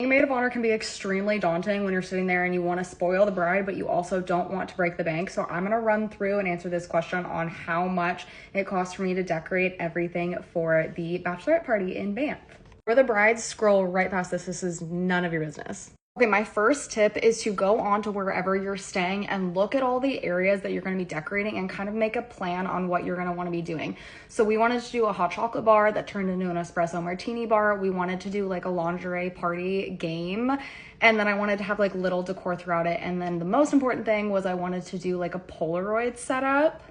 Being maid of honor can be extremely daunting when you're sitting there and you want to spoil the bride, but you also don't want to break the bank. So I'm going to run through and answer this question on how much it costs for me to decorate everything for the bachelorette party in Banff. For the brides, scroll right past this. This is none of your business. Okay, my first tip is to go on to wherever you're staying and look at all the areas that you're going to be decorating and kind of make a plan on what you're going to want to be doing. So we wanted to do a hot chocolate bar that turned into an espresso martini bar. We wanted to do like a lingerie party game. And then I wanted to have like little decor throughout it. And then the most important thing was I wanted to do like a Polaroid setup.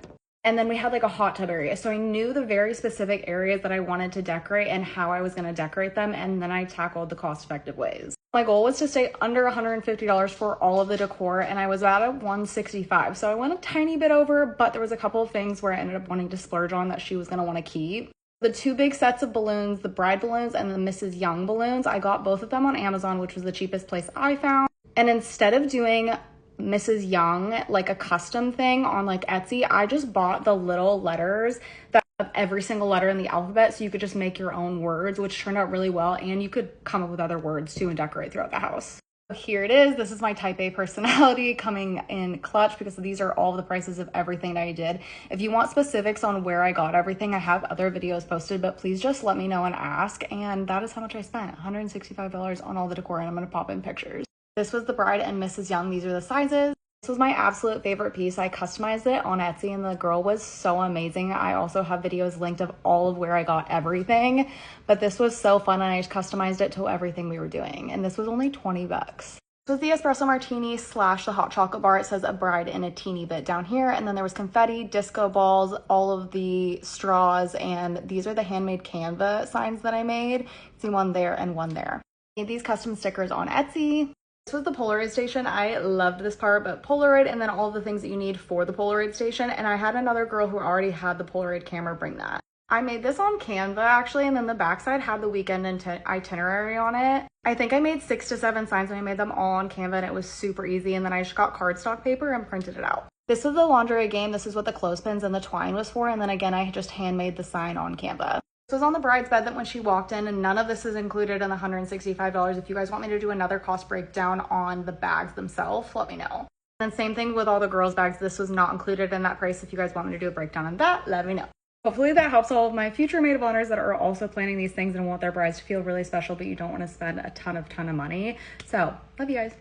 And then we had like a hot tub area. So I knew the very specific areas that I wanted to decorate and how I was going to decorate them. And then I tackled the cost-effective ways. My goal was to stay under $150 for all of the decor, and I was at a $165. So I went a tiny bit over, but there was a couple of things where I ended up wanting to splurge on that she was going to want to keep. The two big sets of balloons, the bride balloons and the Mrs. Young balloons, I got both of them on Amazon, which was the cheapest place I found. And instead of doing Mrs. Young, like a custom thing on like Etsy, I just bought the little letters that have every single letter in the alphabet, so you could just make your own words, which turned out really well, and you could come up with other words too and decorate throughout the house. So here it is. This is my type A personality coming in clutch because these are all the prices of everything that I did. If you want specifics on where I got everything, I have other videos posted, but please just let me know and ask. And that is how much I spent, $165 on all the decor, and I'm going to pop in pictures. This was the bride and Mrs. Young. These are the sizes. This was my absolute favorite piece. I customized it on Etsy and the girl was so amazing. I also have videos linked of all of where I got everything, but this was so fun and I just customized it to everything we were doing. And this was only 20 bucks. This was the espresso martini slash the hot chocolate bar. It says a bride in a teeny bit down here. And then there was confetti, disco balls, all of the straws, and these are the handmade Canva signs that I made. See one there and one there. I made these custom stickers on Etsy. This was the Polaroid station. I loved this part, but Polaroid and then all the things that you need for the Polaroid station. And I had another girl who already had the Polaroid camera bring that. I made this on Canva actually, and then the backside had the weekend itinerary on it. I think I made 6 to 7 signs and I made them all on Canva and it was super easy. And then I just got cardstock paper and printed it out. This is the lingerie game. This is what the clothespins and the twine was for. And then again, I just handmade the sign on Canva. This was on the bride's bed that when she walked in, and none of this is included in the $165. If you guys want me to do another cost breakdown on the bags themselves, let me know. And same thing with all the girls' bags. This was not included in that price. If you guys want me to do a breakdown on that, let me know. Hopefully that helps all of my future maid of honors that are also planning these things and want their brides to feel really special, but you don't want to spend a ton of money. So, love you guys.